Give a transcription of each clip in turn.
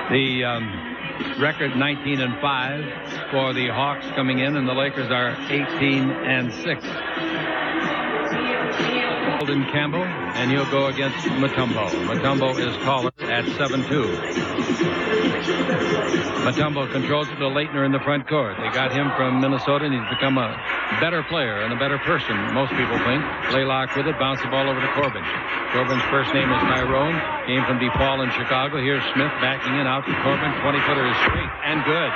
The record 19-5 for the Hawks coming in, and the Lakers are 18-6. Golden Campbell, and he'll go against Mutombo. Mutombo is taller at 7'2". Mutombo controls it to Laettner in the front court. They got him from Minnesota, and he's become a better player and a better person, most people think. Blaylock with it, bounce the ball over to Corbin. Corbin's first name is Tyrone, came from DePaul in Chicago. Here's Smith backing in out to Corbin. 20-footer is straight and good.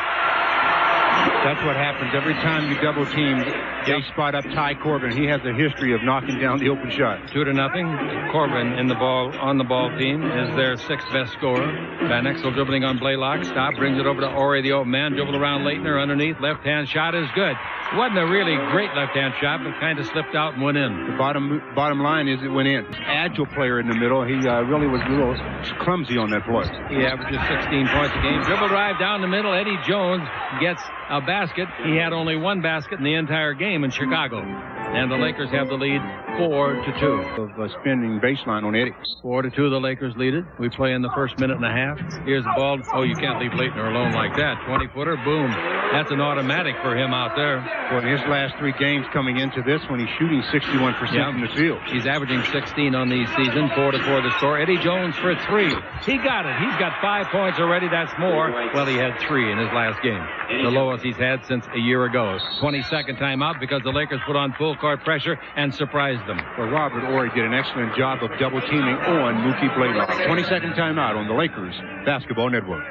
That's what happens every time you double team. They spot up Ty Corbin. He has a history of knocking down the open shot. 2-0. Corbin on the ball team is their sixth best scorer. Van Exel dribbling on Blaylock. Stop, brings it over to Ori, the open man. Dribble around Laettner underneath. Left-hand shot is good. Wasn't a really great left-hand shot, but kind of slipped out and went in. The bottom line is it went in. Agile player in the middle. He really was a little clumsy on that play. He averages 16 points a game. Dribble drive down the middle. Eddie Jones gets a basket. He had only one basket in the entire game in Chicago. And the Lakers have the lead 4-2. Of spinning baseline on Eddie. 4-2, the Lakers lead it. We play in the first minute and a half. Here's the ball. Oh, you can't leave Laettner alone like that. 20-footer, boom. That's an automatic for him out there. Well, in his last three games coming into this one, he's shooting 61% from the field. He's averaging 16 on the season, 4-4 the score. Eddie Jones for three. He got it. He's got 5 points already. That's more. Well, he had 3 in his last game. The lowest he's had since a year ago. 22nd timeout because the Lakers put on full court pressure and surprised them. Well, Robert Horry did an excellent job of double teaming on Mookie Blaylock. 22nd timeout on the Lakers Basketball Network.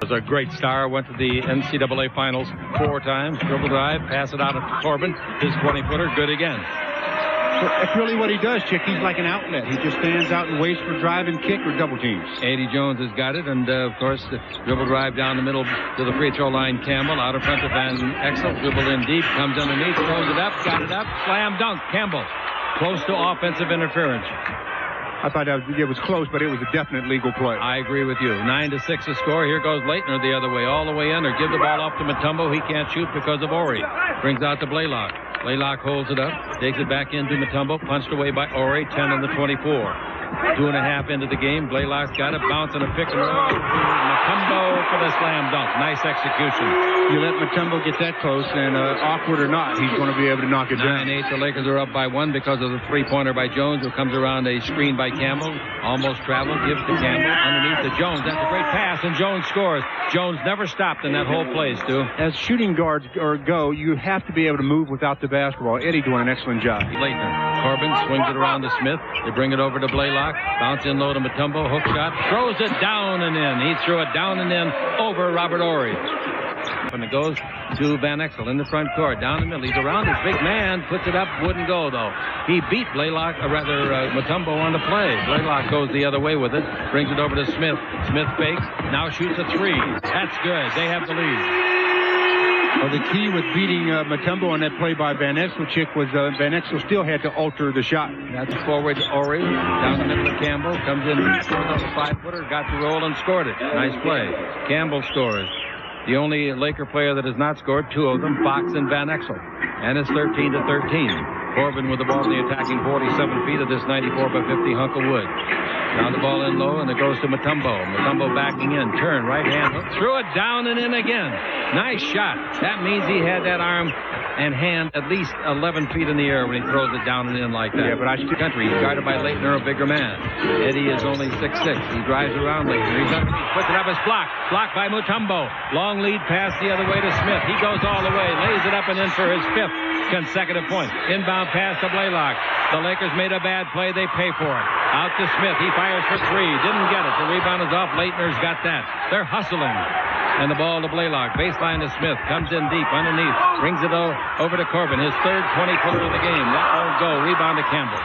Was a great star, went to the NCAA Finals 4 times. Dribble drive, pass it out to Corbin. His 20-footer, good again. So that's really what he does, Chick. He's like an outlet. He just stands out and waits for drive and kick or double teams. Eddie Jones has got it, and of course, the dribble drive down the middle to the free throw line. Campbell out in front of Van Exel. Dribble in deep, comes underneath, throws it up, got it up, slam dunk. Campbell, close to offensive interference. I thought it was close, but it was a definite legal play. I agree with you. 9-6 the score. Here goes Laettner the other way, all the way in, or give the ball off to Mutombo. He can't shoot because of Horry. Brings out to Blaylock. Blaylock holds it up, takes it back into Mutombo, punched away by Horry, 10 on the 24. 2.5 into the game. Blaylock's got it, bouncing a pick and roll. Mutombo for the slam dunk. Nice execution. You let Mutombo get that close, and awkward or not, he's going to be able to knock it down. 9-8. The Lakers are up by 1 because of the three-pointer by Jones, who comes around a screen by Campbell. Almost traveled, gives to Campbell underneath to Jones. That's a great pass, and Jones scores. Jones never stopped in that whole play, Stu. As shooting guards go, you have to be able to move without the basketball. Eddie doing an excellent job. Laettner. Corbin swings it around to Smith. They bring it over to Blaylock. Bounce in low to Mutombo. Hook shot. Throws it down and in. He threw it down and in over Robert Horry. And it goes to Van Exel in the front court. Down the middle. He's around his big man. Puts it up. Wouldn't go, though. He beat Blaylock, or rather Mutombo on the play. Blaylock goes the other way with it. Brings it over to Smith. Smith fakes. Now shoots a 3. That's good. They have the lead. Well, the key with beating Mutombo on that play by Van Exel, Chick, was Van Exel still had to alter the shot. That's forward Horry. Down the middle of Campbell. Comes in with a 5-footer. Got the roll and scored it. Nice play. Campbell scores. The only Laker player that has not scored, 2 of them, Fox and Van Exel. And it's 13-13. Corbin with the ball in the attacking 47 feet of this 94-by-50 hunk of wood. Now the ball in low, and it goes to Mutombo. Mutombo backing in. Turn, right hand hook. Threw it down and in again. Nice shot. That means he had that arm and hand at least 11 feet in the air when he throws it down and in like that. Yeah, but Country. He's guarded by Laettner, a bigger man. Eddie is only 6'6". He drives around Laettner. He's underneath. Puts it up. It's blocked. Blocked by Mutombo. Long lead pass the other way to Smith. He goes all the way. Lays it up and in for his 5th consecutive point. Inbound pass to Blaylock. The Lakers made a bad play. They pay for it. Out to Smith. He fires for 3. Didn't get it. The rebound is off. Laettner's got that. They're hustling. And the ball to Blaylock. Baseline to Smith. Comes in deep underneath. Brings it over to Corbin. His 3rd 20-footer of the game. That won't go. Rebound to Campbell.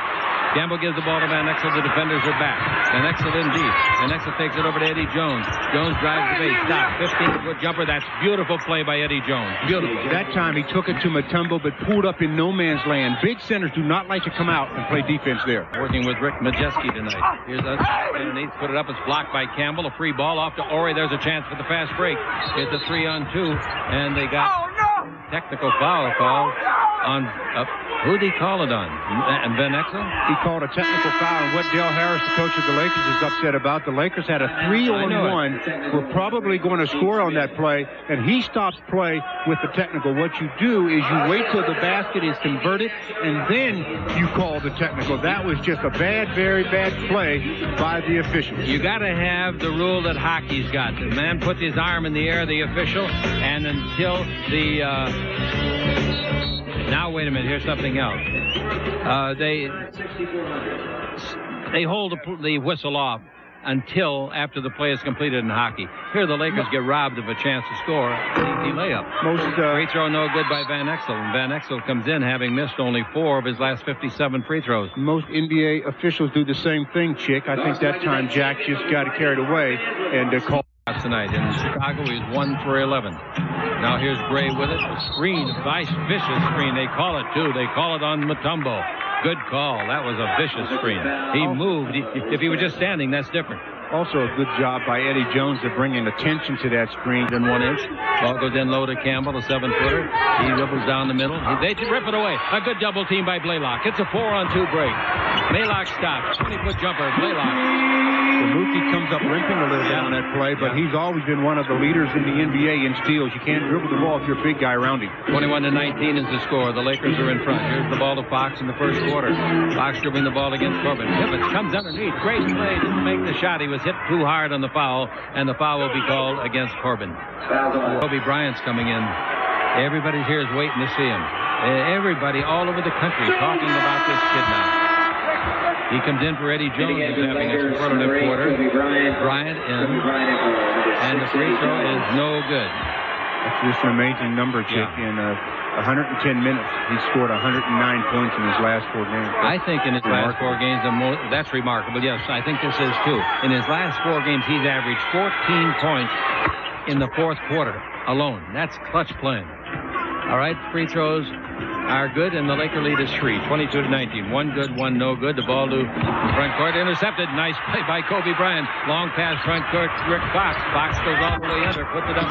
Campbell gives the ball to Van Exel. The defenders are back. Van Exel in deep. Van Exel takes it over to Eddie Jones. Jones drives the base. Stop. 15-foot jumper. That's beautiful play by Eddie Jones. Beautiful. That time he took it to Mutombo, but pulled up in no man's land. Big centers do not like to come out and play defense there. Working with Rick Majeski tonight. Here's us underneath. Put it up. It's blocked by Campbell. A free ball off to Horry. There's a chance for the fast break. It's a 3-on-2. And they got technical foul call on Who'd he call it on? And Van Exel? He called a technical foul, and what Dale Harris, the coach of the Lakers, is upset about. The Lakers had a 3-on-1. We're probably going to score on that play, and he stops play with the technical. What you do is you wait till the basket is converted, and then you call the technical. That was just a bad, very bad play by the officials. You got to have the rule that hockey's got. The man puts his arm in the air, the official, and until the... Now, wait a minute. Here's something else. They hold the whistle off until after the play is completed in hockey. Here, the Lakers get robbed of a chance to score. Easy layup. Free throw no good by Van Exel. And Van Exel comes in having missed only 4 of his last 57 free throws. Most NBA officials do the same thing, Chick. I think that time Jack just got carried away and called. Tonight in Chicago, he's 1 for 11. Now here's Gray with it. Screen, nice vicious screen. They call it too. They call it on Mutombo. Good call. That was a vicious screen. He moved. If he were just standing, that's different. Also a good job by Eddie Jones of bringing attention to that screen. In 1 inch. Ball goes in low to Campbell, a 7-footer. He dribbles down the middle. They rip it away. A good double team by Blaylock. It's a 4-on-2 break. Blaylock stops. 20-foot jumper. Blaylock. Mookie comes up limping a little bit on that play, but he's always been one of the leaders in the NBA in steals. You can't dribble the ball if you're a big guy around him. 21-19 is the score. The Lakers are in front. Here's the ball to Fox in the first quarter. Fox dribbling the ball against Corbin. Pivots, comes underneath. Great play. Didn't make the shot. He was hit too hard on the foul, and the foul will be called against Corbin. Kobe Bryant's coming in. Everybody here is waiting to see him. Everybody all over the country talking about this kid now. He comes in for Eddie Jones, who's having a superlative quarter. Bryant in. And the free throw is no good. That's just an amazing number, Chick. In 110 minutes, he scored 109 points in his last 4 games. I think in his last 4 games, that's remarkable. Yes, I think this is too. In his last 4 games, he's averaged 14 points in the 4th quarter alone. That's clutch playing. All right, free throws are good, and the Laker lead is 3, 22-19. 1 good, 1 no good. The ball to front court, intercepted. Nice play by Kobe Bryant. Long pass front court, Rick Fox. Fox goes all the way under, puts it up,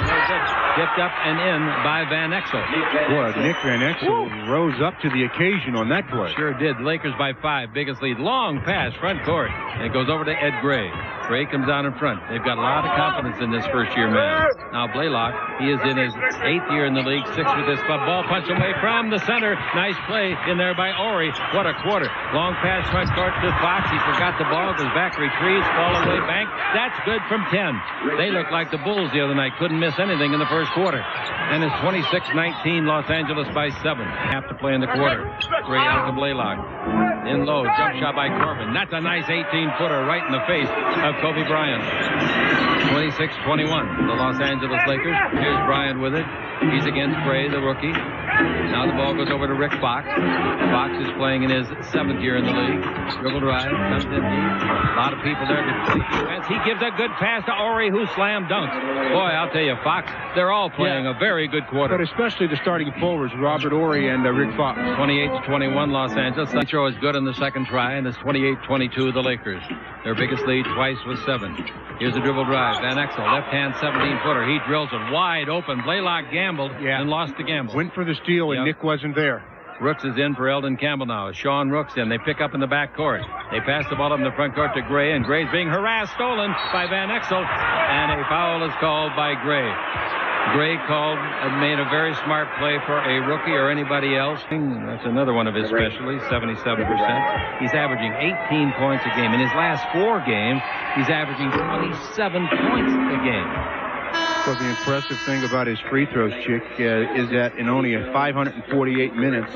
dipped up and in by Van Exel. Boy, Nick Van Exel rose up to the occasion on that play. Sure did. Lakers by 5, biggest lead. Long pass front court, and it goes over to Ed Gray. Gray comes down in front. They've got a lot of confidence in this first-year man. Now Blaylock, he is in his 8th year in the league, 6th with this club. Ball punch away from the center. Nice play in there by Ori. What a quarter. Long pass front court to Fox. He forgot the ball. Goes back, retrieves, fall away bank. That's good from 10. They looked like the Bulls the other night. Couldn't miss anything in the first quarter. And it's 26-19, Los Angeles by 7. Have to play in the quarter. Gray out to Blaylock. In low, jump shot by Corbin. That's a nice 18-footer right in the face of Kobe Bryant. 26-21, the Los Angeles Lakers. Here's Bryant with it. He's against Gray, the rookie. Now the ball goes over to Rick Fox. Fox is playing in his 7th year in the league. Dribble drive, comes in deep. A lot of people there to play defense. He gives a good pass to Ori, who slam dunks. Boy, I'll tell you, Fox, they're all playing a very good quarter. But especially the starting forwards, Robert Ori and Rick Fox. 28-21, Los Angeles. The throw is good on the second try, and it's 28-22, the Lakers. Their biggest lead twice was 7. Here's a dribble drive. Van Exel, left-hand 17-footer. He drills it wide open. Blaylock gambled and lost the gamble. Went for the steal, and Nick wasn't there. Rooks is in for Eldon Campbell now. Sean Rooks in. They pick up in the back court. They pass the ball up in the front court to Gray, and Gray's being harassed, stolen by Van Exel, and a foul is called by Gray. Gray made a very smart play for a rookie or anybody else. That's another one of his specialties, 77%. He's averaging 18 points a game. In his last 4 games, he's averaging 27 points a game. So the impressive thing about his free throws, Chick, is that in only 548 minutes,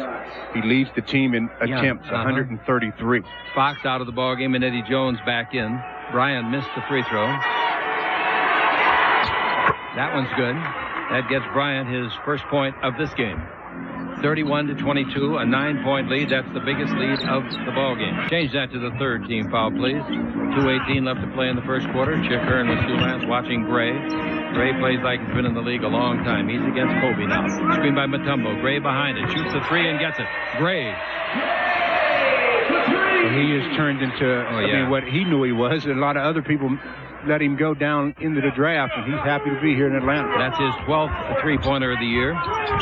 he leads the team in attempts, 133. Fox out of the ball game and Eddie Jones back in. Bryant missed the free throw. That one's good. That gets Bryant his first point of this game. 31-22, a 9-point lead. That's the biggest lead of the ball game. Change that to the third team foul, please. 2:18 left to play in the first quarter. Chick Hearn with Stu Lance watching Gray. Gray plays like he's been in the league a long time. He's against Kobe now. Screen by Mutombo. Gray behind it. Shoots the 3 and gets it. Gray. He has turned into what he knew he was, and a lot of other people let him go down into the draft, and he's happy to be here in Atlanta. That's his 12th three-pointer of the year.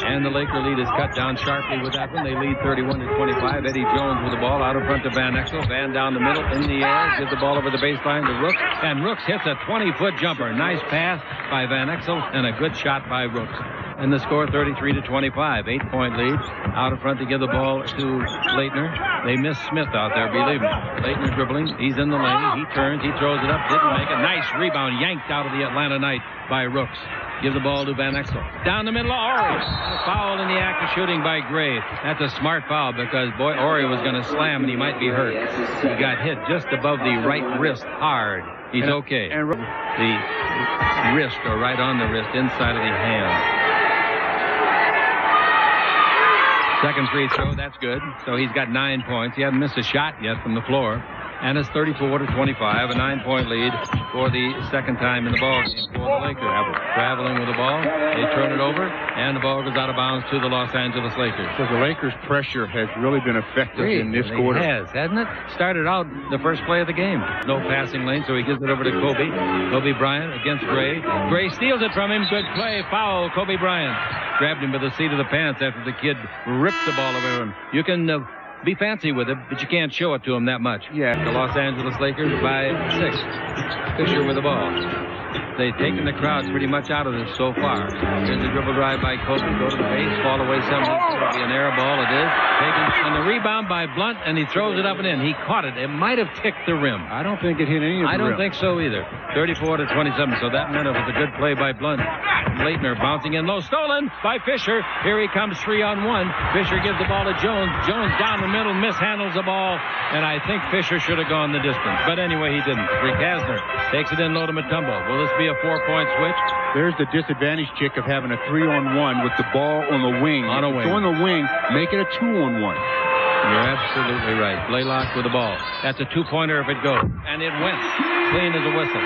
And the Laker lead is cut down sharply with that one. They lead 31-25. Eddie Jones with the ball out in front of Van Exel. Van down the middle, in the air, gives the ball over the baseline to Rooks. And Rooks hits a 20-foot jumper. Nice pass by Van Exel and a good shot by Rooks. And the score 33-25. 8-point lead. Out in front to give the ball to Laettner. They miss Smith out there, believe me. Laettner dribbling. He's in the lane. He turns. He throws it up. Didn't make it. Nice rebound yanked out of the Atlanta Knight by Rooks. Give the ball to Van Exel. Down the middle of Horry. A foul in the act of shooting by Gray. That's a smart foul because, boy, Horry was going to slam and he might be hurt. He got hit just above the right wrist hard. He's okay. The wrist, or right on the wrist, inside of the hand. Second free throw, that's good. So he's got 9 points. He hasn't missed a shot yet from the floor. And it's 34-25, a 9-point lead for the second time in the ball game for the Lakers. Traveling with the ball, they turn it over, and the ball goes out of bounds to the Los Angeles Lakers. So the Lakers' pressure has really been effective in this quarter. It has, hasn't it? Started out the first play of the game. No passing lane, so he gives it over to Kobe. Kobe Bryant against Gray. Gray steals it from him. Good play. Foul, Kobe Bryant. Grabbed him by the seat of the pants after the kid ripped the ball away from him. You can be fancy with it, but you can't show it to him that much. Yeah. The Los Angeles Lakers by 6. Fisher with the ball. They've taken the crowd pretty much out of this so far. Here's a dribble drive by Kobe. Go to the base, fall away something. It'll be an air ball. It is. Taken and the rebound by Blunt, and he throws it up and in. He caught it. It might have ticked the rim. I don't think it hit any of the rim. I don't think so either. 34-27. So that meant it was a good play by Blunt. Laettner bouncing in low. Stolen by Fisher. Here he comes 3-on-1. Fisher gives the ball to Jones. Jones down the middle, mishandles the ball, and I think Fisher should have gone the distance. But anyway, he didn't. Rick Hasner takes it in low to Mutombo. Will this be a 4-point switch? There's the disadvantage, Chick, of having a 3-on-1 with the ball on the wing. On a wing. On the wing, make it a 2-on-1. You're absolutely right. Blaylock with the ball. That's a 2-pointer if it goes. And it went clean as a whistle.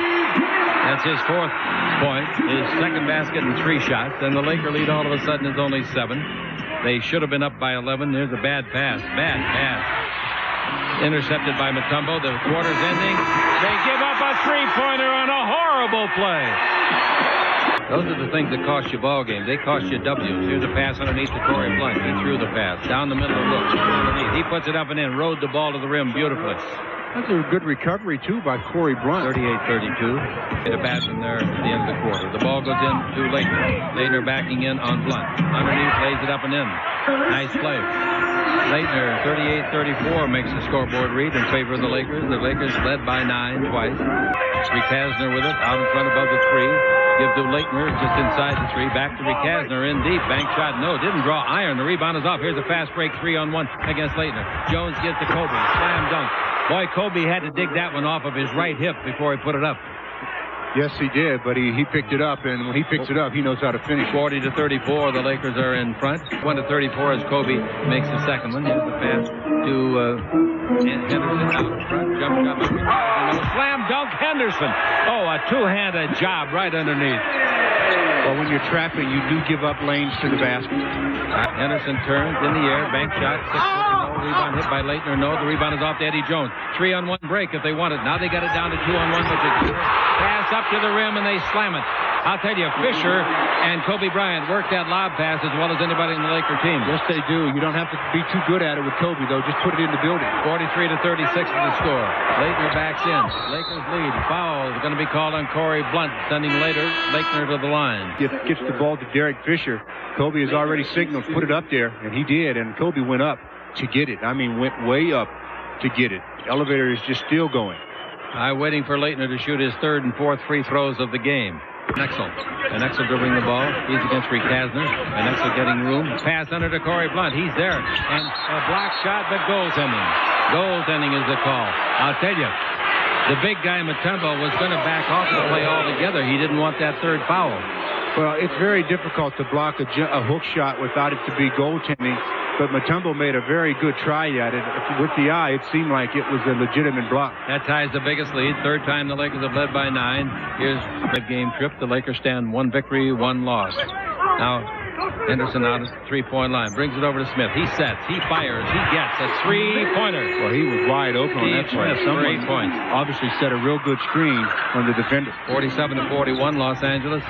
That's his 4th point, his second basket and 3 shots. And the Laker lead all of a sudden is only 7. They should have been up by 11. There's a bad pass. Bad pass. Intercepted by Mutombo. The quarter's ending. They give up a 3-pointer on a horrible play. Those are the things that cost you ball games. They cost you W's. Here's a pass underneath to Corey Blunt. He threw the pass. Down the middle of Rooks. Underneath. He puts it up and in. Rode the ball to the rim beautifully. That's a good recovery, too, by Corey Blunt. 38-32. Hit a bad one there at the end of the quarter. The ball goes in to Laettner. Laettner backing in on Blunt. Underneath, lays it up and in. Nice play. Laettner, 38-34, makes the scoreboard read in favor of the Lakers. The Lakers led by 9 twice. Rick Hasner with it, out in front above the 3. Give to Laettner just inside the 3. Back to Rick Hasner in deep. Bank shot, no, didn't draw iron. The rebound is off. Here's a fast break 3-on-1 against Laettner. Jones gives to Kobe. Slam dunk. Boy, Kobe had to dig that one off of his right hip before he put it up. Yes, he did, but he picked it up, and when he picks it up, he knows how to finish. 40-34, the Lakers are in front. 1-34 as Kobe makes the second one. Here's the pass to Henderson out in front. Jump shot by slam dunk Henderson. Oh, a two-handed job right underneath. Well, when you're trapping, you do give up lanes to the basket. Henderson turns in the air, bank shot, 6 foot. Rebound hit by Laettner. No, the rebound is off to Eddie Jones. 3-on-1 break if they want it. Now they got it down to 2-on-1, which is good. Pass up to the rim and they slam it. I'll tell you, Fisher and Kobe Bryant work that lob pass as well as anybody in the Laker team. Yes, they do. You don't have to be too good at it with Kobe, though. Just put it in the building. 43-36 is the score. Laettner backs in. Lakers lead. Foul is going to be called on Corey Blunt, sending Laettner to the line. Gets the ball to Derek Fisher. Kobe has already signaled, put it up there, and he did, and Kobe went up to get it. I mean, went way up to get it. The elevator is just still going. I'm waiting for Laettner to shoot his 3rd and 4th free throws of the game. Van Exel dribbling the ball. He's against Rick Hasner. Van Exel getting room. Pass under to Corey Blunt. He's there. And a block shot, but goaltending. Goaltending is the call. I'll tell you, the big guy Mutombo was going to back off the play altogether. He didn't want that 3rd foul. Well, it's very difficult to block a hook shot without it to be goaltending. But Mutombo made a very good try at it. With the eye, it seemed like it was a legitimate block. That ties the biggest lead. 3rd time the Lakers have led by 9. Here's the game trip. The Lakers stand 1 victory, 1 loss. Now, Henderson out at the three-point line. Brings it over to Smith. He sets. He fires. He gets a three-pointer. Well, he was wide open on that play. Someone points. Obviously set a real good screen on the defender. 47-41, Los Angeles.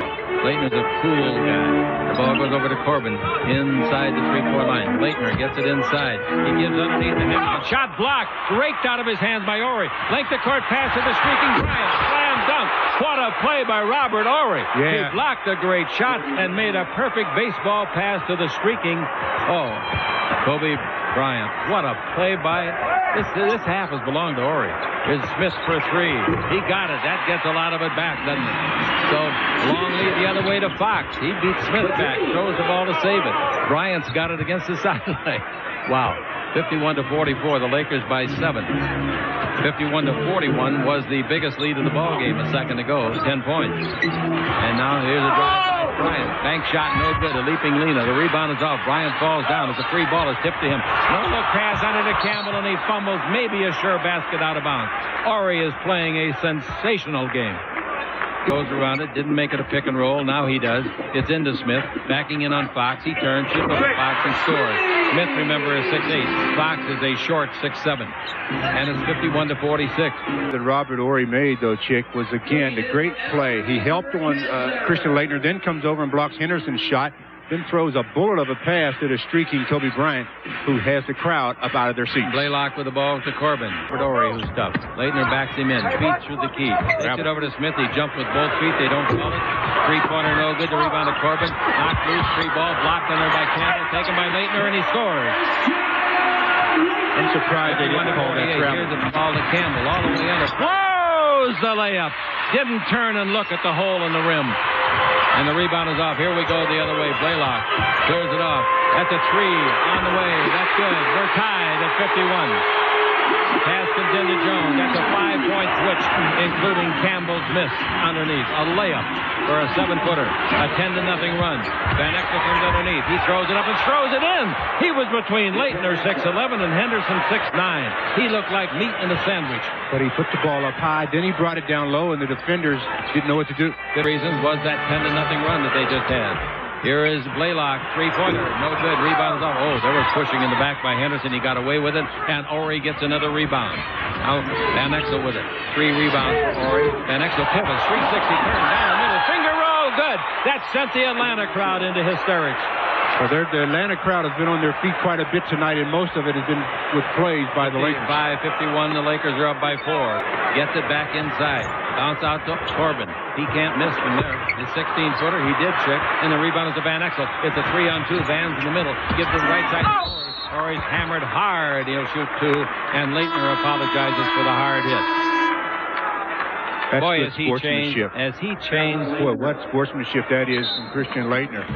Leitner's a cool guy. The ball goes over to Corbin inside the three-point line. Leitner gets it inside. He gives underneath the Henderson. Shot blocked. Raked out of his hands by Horry. Length of court pass to the streaking Bryant. Slam dunk. What a play by Robert Horry. Yeah. He blocked a great shot and made a perfect baseball pass to the streaking. Oh, Kobe Bryant. What a play by this half has belonged to Horry. Here's Smith for three. He got it. That gets a lot of it back, doesn't it? So long lead the other way to Fox. He beats Smith back. Throws the ball to save it. Bryant's got it against the sideline. Wow. 51-44. The Lakers by 7. 51-41 was the biggest lead in the ball game a second ago. 10 points. And now here's a drive by Bryant. Bank shot, no good. A leaping Lena. The rebound is off. Bryant falls down. It's a free ball. It's tipped to him. No look pass under to Campbell, and he fumbles. Maybe a sure basket out of bounds. Horry is playing a sensational game. Goes around it, didn't make it a pick and roll. Now he does. It's into Smith, backing in on Fox. He turns, shoots over Fox, and scores. Smith, remember, is 6'8". Fox is a short 6'7". And it's 51-46. That Robert Horry made, though, Chick, was again the great play. He helped on Christian Laettner, then comes over and blocks Henderson's shot, then throws a bullet of a pass to the streaking Kobe Bryant, who has the crowd up out of their seats. Blaylock with the ball to Corbin. Horry, who's tough. Laettner backs him in. Feet through the key. Takes it over to Smith. He jumps with both feet. They don't call it. Three-pointer, no good. The rebound to Corbin. Knocked loose. Free ball. Blocked on there by Campbell. Taken by Laettner, and he scores. I'm surprised they didn't call that travel. Here's the ball to Campbell. All the way under. Blows the layup. Didn't turn and look at the hole in the rim. And the rebound is off. Here we go the other way. Blaylock clears it off. That's a three on the way. That's good. We're tied at 51. Pass comes into Jones. That's a 5-point switch, including Campbell's miss underneath. A layup for a 7-footer. A 10-0 run. Van Exel comes underneath. He throws it up and throws it in. He was between Laettner 6'11" and Henderson 6'9". He looked like meat in a sandwich. But he put the ball up high. Then he brought it down low, and the defenders didn't know what to do. The reason was that 10-0 run that they just had. Here is Blaylock, three-pointer, no good. Rebound is off. Oh, there was pushing in the back by Henderson. He got away with it, and Horry gets another rebound. Now Van Exel with it. 3 rebounds for Horry. Van Exel pivots, 360, turn down the middle, finger roll, good. That sent the Atlanta crowd into hysterics. Well, the Atlanta crowd has been on their feet quite a bit tonight, and most of it has been with plays by the Lakers. 5-51, the Lakers are up by 4. Gets it back inside. Bounce out to Corbin. He can't miss from there. His 16-footer, he did trick, and the rebound is to Van Exel. It's a 3-on-2. Van's in the middle. Gives it right side to Horry. Horry's hammered hard. He'll shoot 2, and Laettner apologizes for the hard hit. That's boy, good sportsmanship. As he changed. Boy, what sportsmanship that is from Christian Laettner.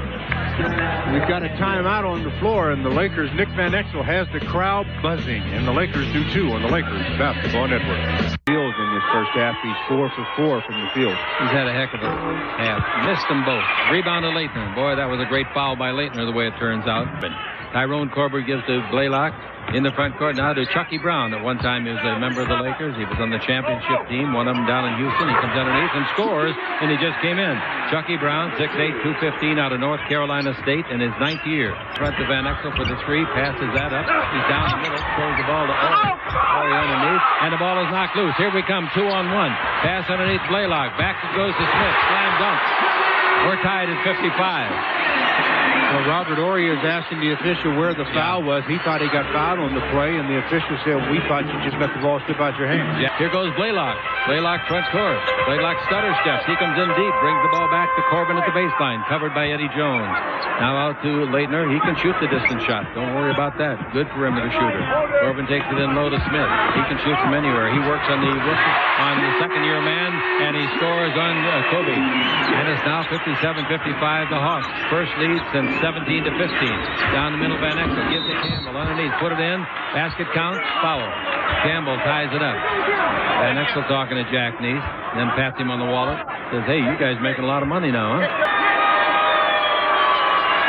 We've got a timeout on the floor, and the Lakers, Nick Van Exel has the crowd buzzing, and the Lakers do too on the Lakers Basketball Network. Fields in this first half, he's 4 for 4 from the field. He's had a heck of a half. Missed them both. Rebound to Laettner. Boy, that was a great foul by Laettner the way it turns out. Tyrone Corbett gives to Blaylock. In the front court now to Chucky Brown. At one time he was a member of the Lakers. He was on the championship team, one of them down in Houston. He comes underneath and scores, and he just came in. Chucky Brown, 6'8", 215 out of North Carolina State in his 9th year. Front to Van Exel for the 3, passes that up. He's down the middle, throws the ball to Horry underneath, and the ball is knocked loose. Here we come, 2-on-1. Pass underneath Blaylock. Back it goes to Smith. Slam dunk. We're tied at 55. Well, Robert Horry is asking the official where the foul was. He thought he got fouled on the play, and the official said, we thought you just let the ball slip out your hands. Yeah. Here goes Blaylock. Blaylock front court. Blaylock stutter steps. He comes in deep, brings the ball back to Corbin at the baseline, covered by Eddie Jones. Now out to Laettner. He can shoot the distance shot. Don't worry about that. Good perimeter shooter. Corbin takes it in low to Smith. He can shoot from anywhere. He works on the second-year man, and he scores on Kobe. And it's now 57-55 the Hawks. First lead since 17-15. Down the middle, Van Exel gives it Campbell underneath. Put it in. Basket counts. Foul. Campbell ties it up. Van Exel talking to Jack Neese. Then pats him on the wallet. Says, hey, you guys making a lot of money now, huh?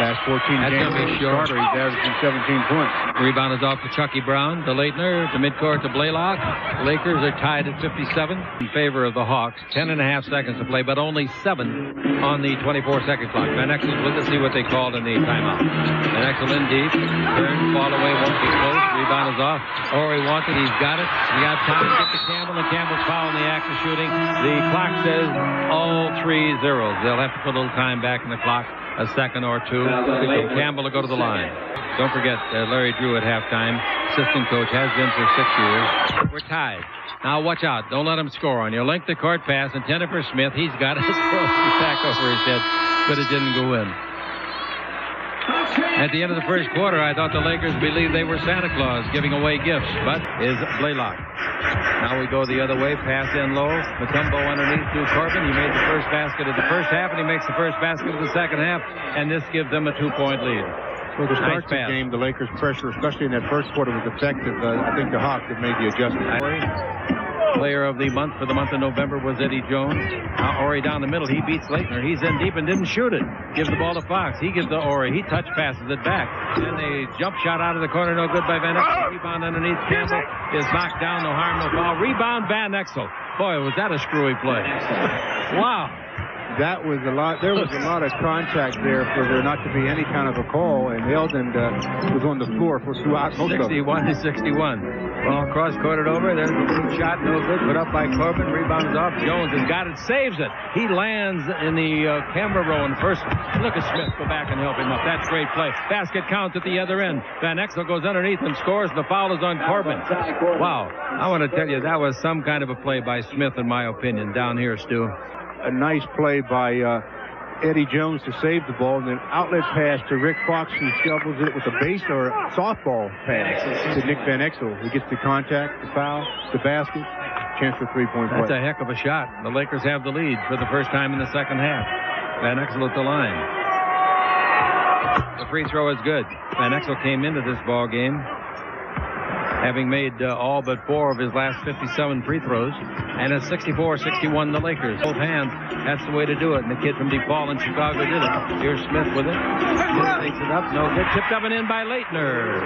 Last 14 That's games gonna be as a short. starter, he's averaging 17 points. Rebound is off to Chucky Brown, to Leitner, to midcourt to Blaylock. The Lakers are tied at 57 in favor of the Hawks. 10.5 seconds to play, but only 7 on the 24-second clock. Van Exel's with us, see what they called in the timeout. Van Exel in deep, turn, fall away, won't be close. Rebound is off. Horry wants it, he's got it. He got time to get to Campbell, and Campbell's fouling the act of shooting. The clock says all 3 zeros. They'll have to put a little time back in the clock, a second or two. So Campbell will go to the line. Don't forget, Larry Drew at halftime, assistant coach, has been for 6 years. We're tied. Now watch out. Don't let him score on you. Length the court pass, intended for Smith. He's got it. Throws the sack over his head, but it didn't go in. At the end of the first quarter, I thought the Lakers believed they were Santa Claus giving away gifts, but is Blaylock. Now we go the other way, pass in low. Mutombo underneath to Corbin. He made the first basket of the first half, and he makes the first basket of the second half, and this gives them a 2-point lead. Well, to start the game, the Lakers' pressure, especially in that first quarter, was effective. I think the Hawks have made the adjustment. Player of the month for the month of November was Eddie Jones. Now Horry down the middle. He beats Leitner. He's in deep and didn't shoot it. Gives the ball to Fox. He gives to Horry. He touch passes it back. Then a jump shot out of the corner. No good by Van Exel. Rebound underneath. Campbell is knocked down. No harm, no foul. Rebound Van Exel. Boy, was that a screwy play. Wow. That was a lot. There was a lot of contact there for there not to be any kind of a call, and Eldon was on the floor for throughout most of it. 61 to 61. Ball cross-courted over. There's a deep shot, no good. Put up by Corbin. Rebounds off. Jones has got it. Saves it. He lands in the camera row in first. Look at Smith go back and help him up. That's great play. Basket counts at the other end. Van Exel goes underneath and scores. The foul is on Corbin. Wow. I want to tell you, that was some kind of a play by Smith, in my opinion, down here, Stu. A nice play by Eddie Jones to save the ball, and then outlet pass to Rick Fox, who shovels it with a base or softball pass to Nick Van Exel, who gets the contact, the foul, the basket, chance for 3-point play. That's a heck of a shot. The Lakers have the lead for the first time in the second half. Van Exel at the line. The free throw is good. Van Exel came into this ball game having made all but 4 of his last 57 free throws. And it's 64-61 the Lakers. Both hands, that's the way to do it. And the kid from DePaul in Chicago did it. Here's Smith with it. Smith takes it up. No good. Tipped up and in by Leitner.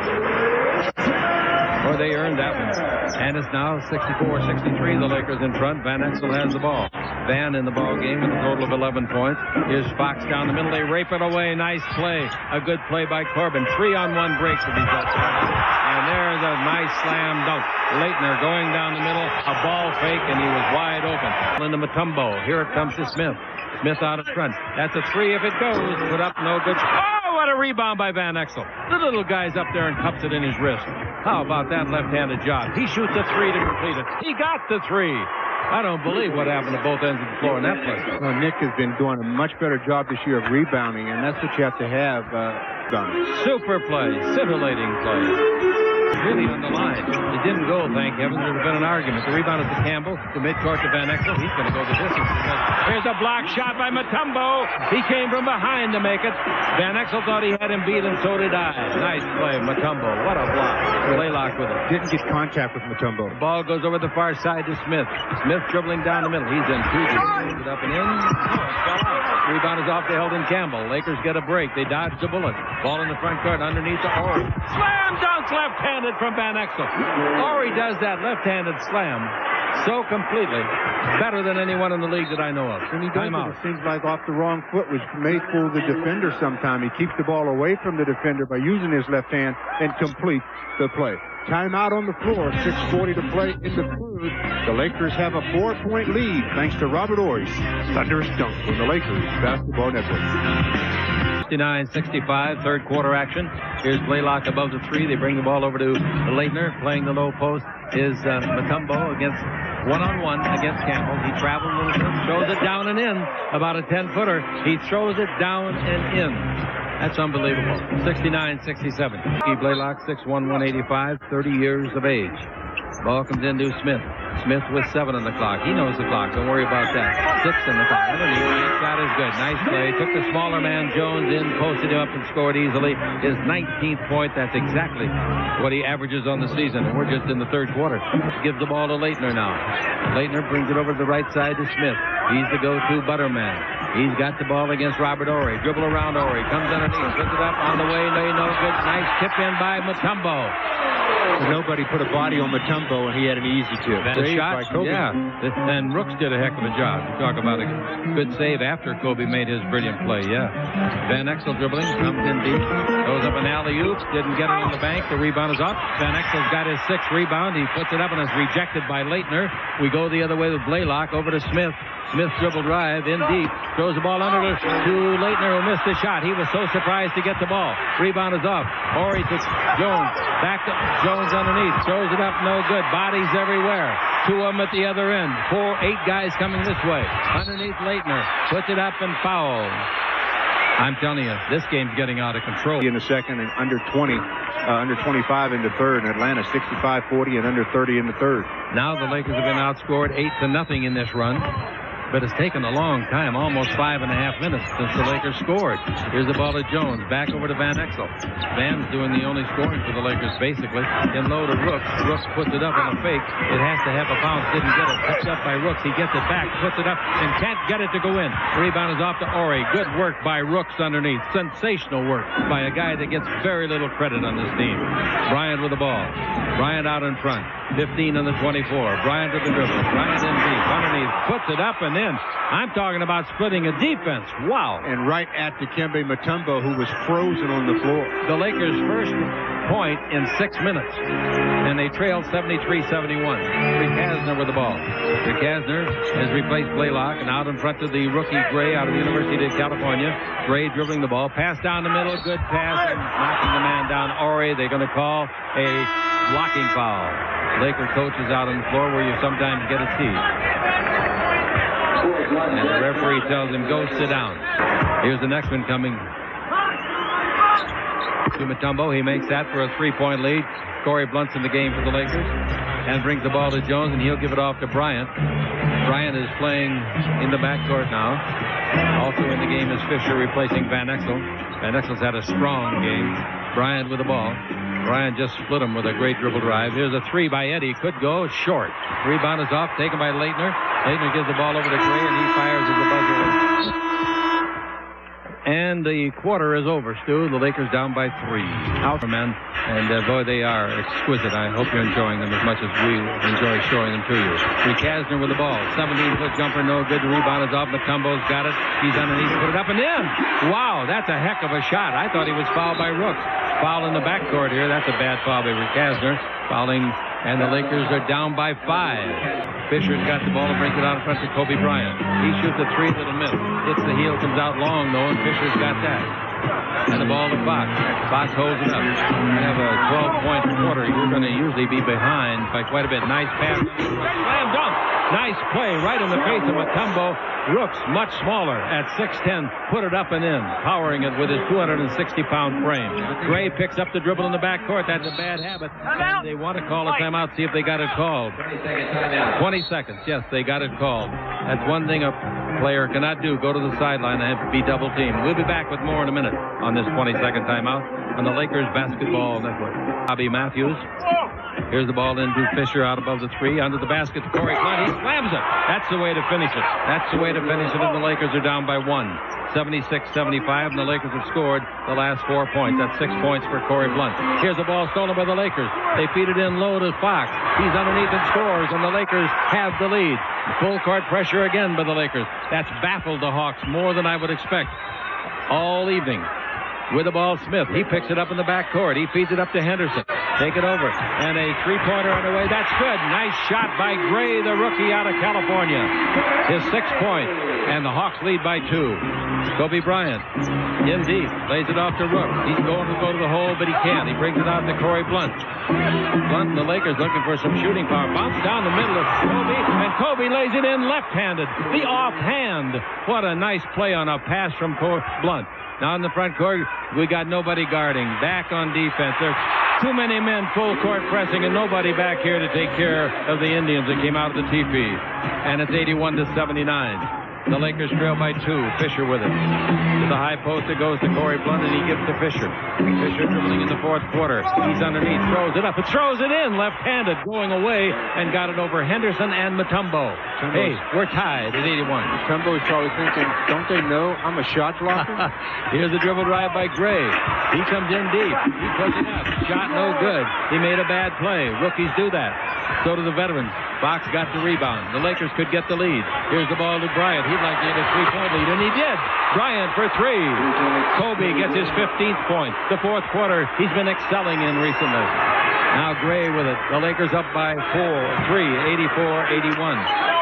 Or they earned that one. And it's now 64-63. The Lakers in front. Van Exel has the ball. Van in the ball game with a total of 11 points. Here's Fox down the middle. They rape it away. Nice play. A good play by Corbin. 3-on-1 breaks if he does. And there's a nice slam dunk. Leitner going down the middle. A ball fake, and he was wide open. Into Mutombo. Here it comes to Smith. Smith out in front. That's a 3 if it goes. Put up, no good. Oh, what a rebound by Van Exel. The little guy's up there and cups it in his wrist. How about that left-handed job? He shoots a 3 to complete it. He got the 3. I don't believe what happened to both ends of the floor in that play. Well, Nick has been doing a much better job this year of rebounding, and that's what you have to have done. Super play, scintillating play. Really on the line. It didn't go, thank heavens. There's been an argument. The rebound is to Campbell, to midcourt to Van Exel. He's going to go the distance. Here's a block shot by Mutombo. He came from behind to make it. Van Exel thought he had him beat, and so did I. Nice play, Mutombo. What a block. Blaylock with it. Didn't get contact with Mutombo. The ball goes over the far side to Smith. Smith dribbling down the middle. He's in 2. It up and in. Rebound is off to Eldon Campbell. Lakers get a break. They dodge the bullet. Ball in the front court underneath the Horry. Slam dunk left-handed from Van Exel. Horry does that left-handed slam so completely, better than anyone in the league that I know of. And he does it, it seems like off the wrong foot, which may fool the defender sometime. He keeps the ball away from the defender by using his left hand and completes the play. Timeout on the floor, 6:40 to play in the third. The Lakers have a 4-point lead thanks to Robert Horry's thunderous dunk on the Lakers Basketball Network. 69-65, third quarter action. Here's Blaylock above the 3. They bring the ball over to Leitner. Playing the low post is Mutombo against one-on-one against Campbell. He traveled a little bit, throws it down and in. About a 10-footer. He throws it down and in. That's unbelievable. 69-67. Keith Blaylock, 6'1", 185, 30 years of age. Ball comes into Smith. Smith with 7 on the clock. He knows the clock. Don't worry about that. 6 on the clock. Underneath. Shot is good. Nice play. Took the smaller man, Jones, in, posted him up, and scored easily. His 19th point. That's exactly what he averages on the season. And we're just in the third quarter. Gives the ball to Leitner now. Leitner brings it over to the right side to Smith. He's the go-to butter man. He's got the ball against Robert Horry. Dribble around Horry. Comes underneath. Puts it up on the way. No good. Nice tip in by Mutombo. Nobody put a body on Mutombo, and he had an easy tip. That shot, yeah. And Rooks did a heck of a job. You talk about a good save after Kobe made his brilliant play, yeah. Van Exel dribbling, comes in deep, goes up an alley-oop, didn't get it on the bank. The rebound is up. Van Exel's got his 6th rebound. He puts it up and is rejected by Leitner. We go the other way with Blaylock over to Smith. Smith dribble drive in deep, throws the ball under to Leitner, who missed the shot. He was so surprised to get the ball. Rebound is off. Horry to Jones. Back to Jones underneath. Throws it up, no good. Bodies everywhere. 2 of them at the other end. 8 guys coming this way. Underneath Leitner. Puts it up and fouled. I'm telling you, this game's getting out of control. In the second and under 20, under 25 in the third. And Atlanta 65-40 and under 30 in the third. Now the Lakers have been outscored 8-0 in this run. But it's taken a long time, almost 5.5 minutes since the Lakers scored. Here's the ball to Jones, back over to Van Exel. Van's doing the only scoring for the Lakers, basically. In low to Rooks. Rooks puts it up on a fake. It has to have a bounce, didn't get it. Picked up by Rooks. He gets it back, puts it up, and can't get it to go in. Rebound is off to Horry. Good work by Rooks underneath. Sensational work by a guy that gets very little credit on this team. Bryant with the ball. Bryant out in front. 15 on the 24. Bryant with the dribble. Bryant in deep. Underneath. Puts it up and in. I'm talking about splitting a defense. Wow. And right at Dikembe Mutombo, who was frozen on the floor. The Lakers' first point in 6 minutes. And they trailed 73-71. Rick Hasner with the ball. Rick Hasner has replaced Blaylock, and out in front to the rookie Gray out of the University of California. Gray dribbling the ball. Pass down the middle. Good pass. And knocking the man down. Horry. They're going to call a blocking foul. Laker coach is out on the floor where you sometimes get a seat. And the referee tells him, go sit down. Here's the next one coming to Mutombo. He makes that for a 3-point lead. Corey Blunt's in the game for the Lakers and brings the ball to Jones, and he'll give it off to Bryant. Bryant is playing in the backcourt now. Also in the game is Fisher replacing Van Exel. Van Exel's had a strong game. Bryant with the ball. Bryant just split him with a great dribble drive. Here's a 3 by Eddie. Could go short. Rebound is off. Taken by Leitner. Leitner gives the ball over to Gray, and he fires at the buzzer. And the quarter is over, Stu. The Lakers down by 3. Alphamen. And boy, they are exquisite. I hope you're enjoying them as much as we enjoy showing them to you. Rick Hasner with the ball. 17-foot jumper, no good. The rebound is off. Mutombo's got it. He's underneath. Put it up and in. Wow, that's a heck of a shot. I thought he was fouled by Rooks. Foul in the backcourt here. That's a bad foul by Rick Hasner. Fouling, and the Lakers are down by 5. Fisher's got the ball and brings it out in front to Kobe Bryant. He shoots a 3, little miss. Hits the heel, comes out long, though, and Fisher's got that. And the ball to Fox. Fox holds it up. You have a 12-point quarter. You're going to usually be behind by quite a bit. Nice pass. Slam dunk. Nice play right in the face of Mutombo. Rooks, much smaller at 6'10", put it up and in, powering it with his 260-pound frame. Gray picks up the dribble in the backcourt. That's a bad habit. And they want to call a timeout, see if they got it called. 20 seconds. Yes, they got it called. That's one thing a player cannot do. Go to the sideline and be double-teamed. We'll be back with more in a minute on this 20-second timeout on the Lakers Basketball Network. Bobby Matthews. Here's the ball into Fisher out above the 3. Under the basket to Corey Blunt. He slams it. That's the way to finish it. That's the way to finish it. And the Lakers are down by 1. 76-75. And the Lakers have scored the last 4 points. That's 6 points for Corey Blunt. Here's the ball stolen by the Lakers. They feed it in low to Fox. He's underneath and scores. And the Lakers have the lead. Full court pressure again by the Lakers. That's baffled the Hawks more than I would expect all evening. With the ball, Smith. He picks it up in the backcourt. He feeds it up to Henderson. Take it over. And a 3-pointer on the way. That's good. Nice shot by Gray, the rookie out of California. His 6th point. And the Hawks lead by 2. Kobe Bryant. In deep. Lays it off to Rook. He's going to go to the hole, but he can't. He brings it out to Corey Blunt. Blunt and the Lakers looking for some shooting power. Bounce down the middle of Kobe. And Kobe lays it in left-handed. The offhand. What a nice play on a pass from Blunt. Now in the front court, we got nobody guarding. Back on defense. There's too many men full court pressing and nobody back here to take care of the Indians that came out of the teepee. And it's 81-79. The Lakers trail by 2. Fisher with it. To the high post it goes to Corey Blunt, and he gives to Fisher. Fisher dribbling in the fourth quarter. He's underneath, throws it up. It throws it in, left-handed, going away, and got it over Henderson and Mutombo. Hey, we're tied at 81. Mutombo is probably thinking, don't they know I'm a shot blocker? Here's a dribble drive by Gray. He comes in deep. He puts it up. Shot no good. He made a bad play. Rookies do that. So do the veterans. Fox got the rebound. The Lakers could get the lead. Here's the ball to Bryant. He'd like to get a 3-point lead, and he did. Bryant for 3. Kobe gets his 15th point. The fourth quarter he's been excelling in recently. Now Gray with it. The Lakers up by 4, 3, 84-81.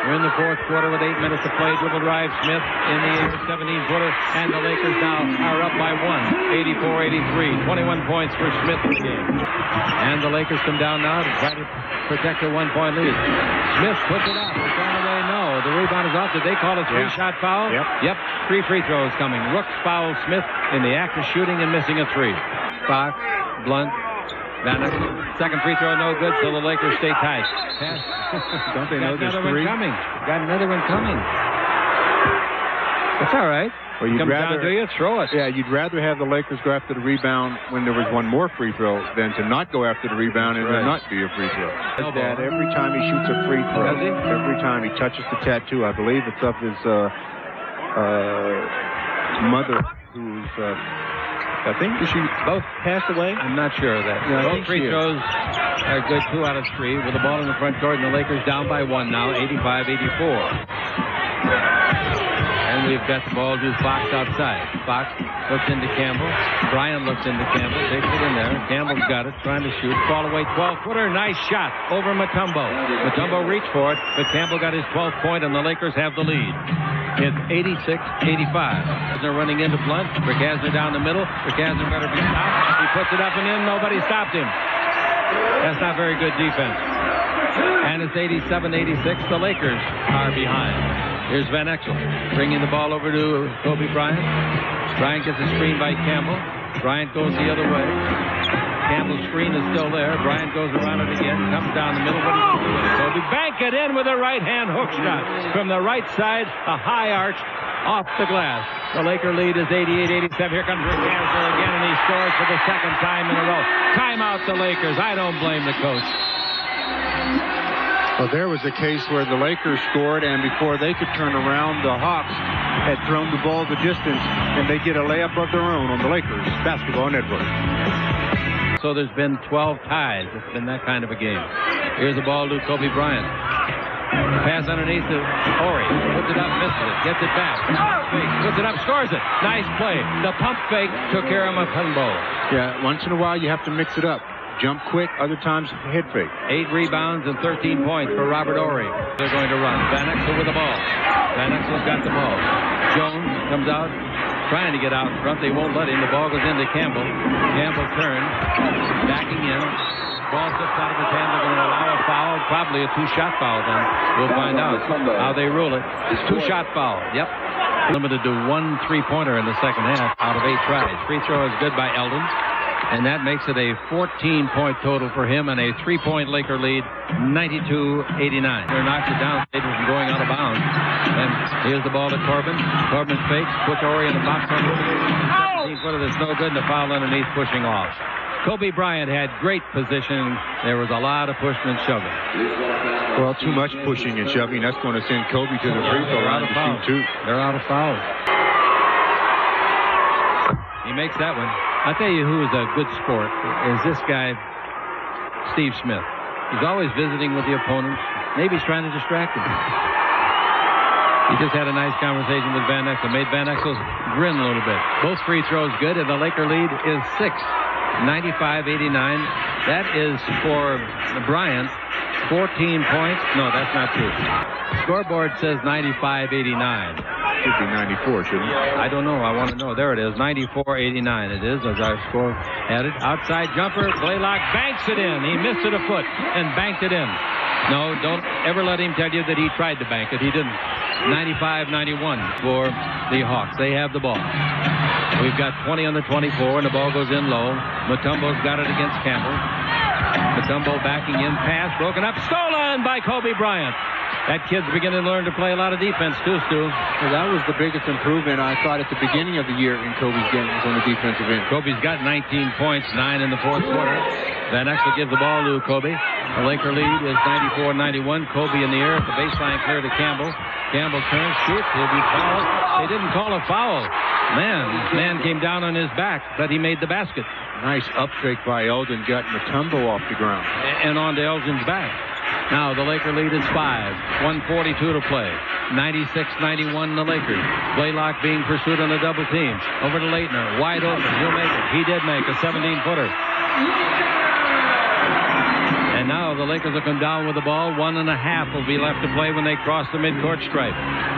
We're in the fourth quarter with 8 minutes to play. Dribble drive. Smith in the 17-footer, and the Lakers now are up by 1, 84-83. 21 points for Smith in the game. And the Lakers come down now to try to protect a 1-point lead. Smith puts it up. It's on the way. No, the rebound is off. Did they call a 3-shot foul? Yep. 3 free throws coming. Rooks fouls Smith in the act of shooting and missing a 3. Fox, Blunt, Van Exel. Second free throw no good, so the Lakers stay tight. Don't they know there's 3? Got another one coming. That's all right. Well, you'd comes rather, down to you, throw it. Yeah, you'd rather have the Lakers go after the rebound when there was one more free throw than to not go after the rebound and there not be a free throw. That every time he shoots a free throw, every time he touches the tattoo, I believe it's of his mother, who's I think she both passed away. I'm not sure of that. Yeah, both free throws are good, 2 out of 3 with the ball in the front court, and the Lakers down by 1 now, 85-84. And we've got the ball to Fox outside. Fox looks into Campbell. Bryant looks into Campbell. Takes it in there. Campbell's got it, trying to shoot. Fall away, 12-footer. Nice shot over Mutombo. Mutombo reached for it, but Campbell got his 12th point, and the Lakers have the lead. It's 86-85. They're running into Blunt. Verkasner down the middle. Verkasner better be stopped. He puts it up and in. Nobody stopped him. That's not very good defense. And it's 87-86. The Lakers are behind. Here's Van Exel bringing the ball over to Kobe Bryant. Bryant gets a screen by Campbell. Bryant goes the other way. Campbell's screen is still there. Bryant goes around it again. Comes down the middle. What are you going to do with it? Kobe bank it in with a right-hand hook shot. From the right side, a high arch off the glass. The Laker lead is 88-87. Here comes Rick Anderson again, and he scores for the second time in a row. Timeout the Lakers. I don't blame the coach. Well, there was a case where the Lakers scored, and before they could turn around, the Hawks had thrown the ball the distance, and they get a layup of their own on the Lakers Basketball Network. So there's been 12 ties. It's been that kind of a game. Here's the ball to Kobe Bryant. Pass underneath to Horry. Puts it up, misses it. Gets it back. Fake. Puts it up, scores it. Nice play. The pump fake took care of Mutombo. Yeah, once in a while you have to mix it up. Jump quick, other times head fake. 8 rebounds and 13 points for Robert Horry. They're going to run. Van Exel with the ball. Van Exel's got the ball. Jones comes out, trying to get out in front. They won't let him. The ball goes into Campbell. Campbell turns, backing in. Ball slips out of his hand. They're going to allow a foul. Probably a 2-shot foul then. We'll find out how they rule it. It's 2-shot foul. Yep. Limited to 1 3-pointer in the second half out of 8 tries. Free throw is good by Eldon. And that makes it a 14-point total for him and a 3-point Laker lead, 92-89. They're knocked it down, saved from going out of bounds. And here's the ball to Corbin. Corbin fakes, puts Horry in the box on the 17-footer. That's no good, and the foul underneath, pushing off. Kobe Bryant had great position. There was a lot of pushing and shoving. Well, too much pushing and shoving. That's going to send Kobe to the free throw line to shoot 2. They're out of fouls. He makes that one. I'll tell you who is a good sport is this guy, Steve Smith. He's always visiting with the opponents. Maybe he's trying to distract him. He just had a nice conversation with Van Exel. Made Van Exel grin a little bit. Both free throws good, and the Laker lead is 6, 95-89. That is for Bryant. 14 points. No, that's not true. Scoreboard says 95-89. Should be 94, shouldn't it? I don't know. I want to know. There it is. 94-89 it is, as our score had it. Outside jumper. Blaylock banks it in. He missed it a foot and banked it in. No, don't ever let him tell you that he tried to bank it. He didn't. 95-91 for the Hawks. They have the ball. We've got 20 on the 24, and the ball goes in low. Mutombo's got it against Campbell. Mutombo backing in, pass broken up, stolen by Kobe Bryant. That kid's beginning to learn to play a lot of defense too, Stu. Well, that was the biggest improvement I thought at the beginning of the year in Kobe's game was on the defensive end. Kobe's got 19 points, 9 in the fourth quarter. Van Exel gives the ball to Kobe. The Laker lead is 94-91. Kobe in the air at the baseline, clear to Campbell. Campbell turns, shoots, he'll be fouled. They didn't call a foul. Man came down on his back, but he made the basket. Nice up fake by Eldon, got Mutombo off the ground. And on to Eldon's back. Now the Laker lead is 5. 1:42 to play. 96-91 the Lakers. Blaylock being pursued on a double team. Over to Leitner. Wide open. He'll make it. He did make a 17-footer. And now the Lakers will come down with the ball. 1.5 will be left to play when they cross the midcourt stripe.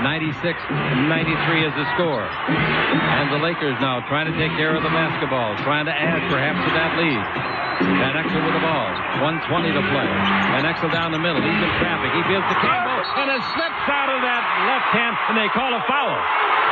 96-93 is the score. And the Lakers now trying to take care of the basketball. Trying to add perhaps to that lead. Van Exel with the ball. 1:20 to play. Van Exel down the middle. He's in traffic. He fields to Campbell. And it slips out of that left hand. And they call a foul.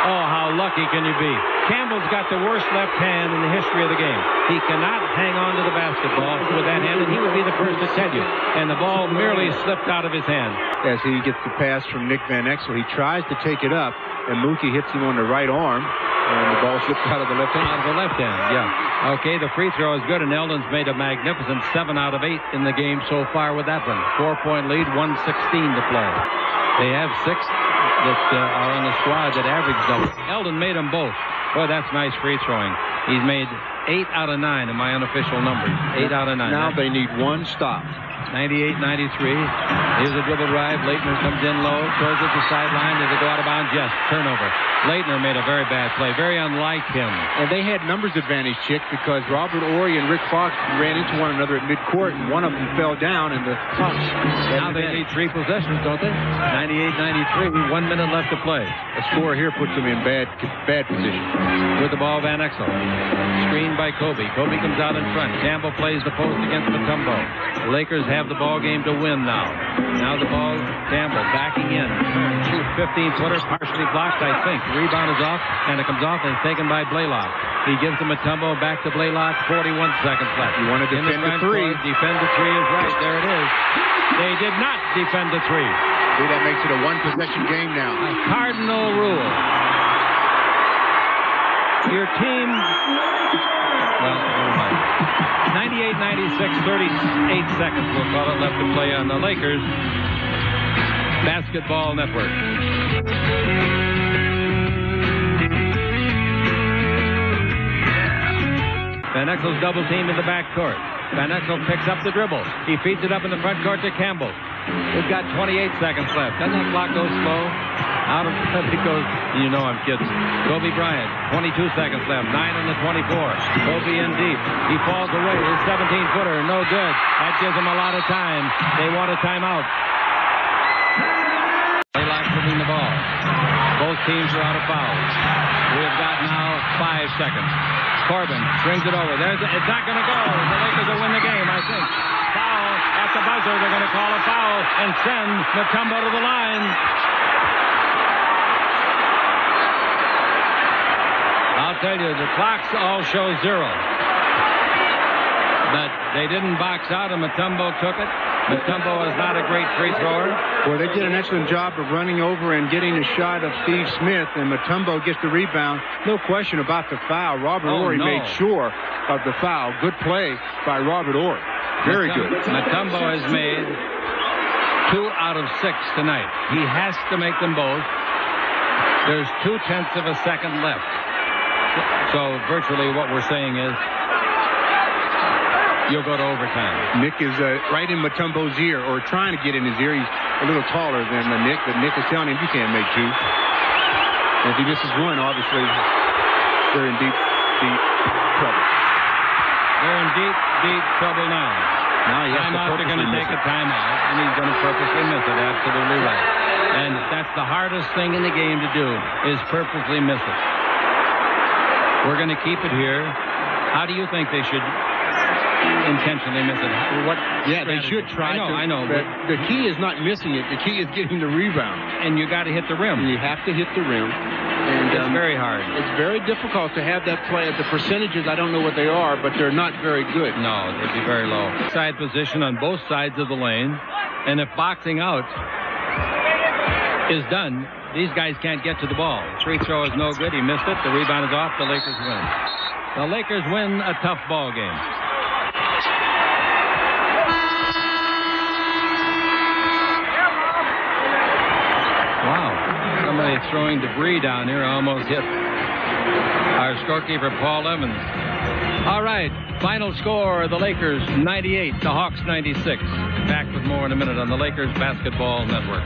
Oh, how lucky can you be? Campbell's got the worst left hand in the history of the game. He cannot hang on to the basketball with that hand, and he would be the first to tell you. And the ball merely slipped out of his hand. As he gets the pass from Nick Van Exel, he tries to take it up, and Mookie hits him on the right arm, and the ball slips out of the left hand. Out of the left hand, yeah. Okay, the free throw is good, and Eldon's made a magnificent 7 out of 8 in the game so far with that one. 4-point lead, 1:16 to play. They have 6 that are on the squad that average double. Eldon made them both. Boy, that's nice free throwing. He's made 8 out of 9 in my unofficial numbers. 8 out of 9. Now they need one stop. 98-93. Here's a dribble drive. Leitner comes in low, throws it to the sideline. Does it go out of bounds? Yes. Turnover. Leitner made a very bad play. Very unlike him. And they had numbers advantage, Chick, because Robert Horry and Rick Fox ran into one another at midcourt, and one of them fell down, and the Hawks. Now they need 3 possessions, don't they? 98-93. 1 minute left to play. A score here puts them in bad position. With the ball, Van Exel. Screened by Kobe. Kobe comes out in front. Campbell plays the post against Mutombo. The Lakers have the ball game to win now. Now the ball, Campbell backing in. Shoot 15-footer, partially blocked, I think. The rebound is off, and it comes off and is taken by Blaylock. He gives to Mutombo, back to Blaylock, 41 seconds left. You want to defend the 3. Defend the 3 is right. There it is. They did not defend the 3. See, that makes it a 1-possession game now. A cardinal rule. Your team, well, never mind. 98-96, 38 seconds, we'll call it, left to play on the Lakers Basketball Network. Van Exel's double team in the backcourt. Van Exel picks up the dribble. He feeds it up in the front court to Campbell. We've got 28 seconds left. Doesn't that clock go slow? Out of it goes. You know I'm kidding. Kobe Bryant, 22 seconds left. 9 on the 24. Kobe in deep. He falls away. His 17-footer, no good. That gives him a lot of time. They want a timeout. Blaylock moving the ball. Both teams are out of fouls. We have got now 5 seconds. Corbin brings it over. It's not going to go. The Lakers will win the game, I think. Foul at the buzzer. They're going to call a foul and send Mutombo to the line. I'll tell you, the clocks all show 0. But they didn't box out, and Mutombo took it. Mutombo is not a great free thrower. Well, they did an excellent job of running over and getting a shot of Steve Smith, and Mutombo gets the rebound. No question about the foul. Robert Horry made sure of the foul. Good play by Robert Horry. Very good. Mutombo has made 2 out of 6 tonight. He has to make them both. There's 0.2 of a second left. So virtually what we're saying is you'll go to overtime. Nick is right in Mutombo's ear, or trying to get in his ear. He's a little taller than Nick, but Nick is telling him you can't make 2. And if he misses 1, obviously they're in deep trouble. They're in deep trouble now. Now he has to they're going to take a timeout, and he's going to purposely miss it. Absolutely right. And that's the hardest thing in the game to do, is purposely miss it. We're going to keep it here. How do you think they should intentionally miss it? What? Yeah, they should try. I know. But the key is not missing it. The key is getting the rebound. And you got to hit the rim. You have to hit the rim. And And it's very hard. It's very difficult to have that play. At the percentages, I don't know what they are, but they're not very good. No, they'd be very low. Side position on both sides of the lane. And if boxing out is done, these guys can't get to the ball. Free throw is no good. He missed it. The rebound is off. The Lakers win. The Lakers win a tough ball game. Wow. Somebody throwing debris down here almost hit our scorekeeper, Paul Evans. All right. Final score, the Lakers 98, the Hawks 96. Back with more in a minute on the Lakers Basketball Network.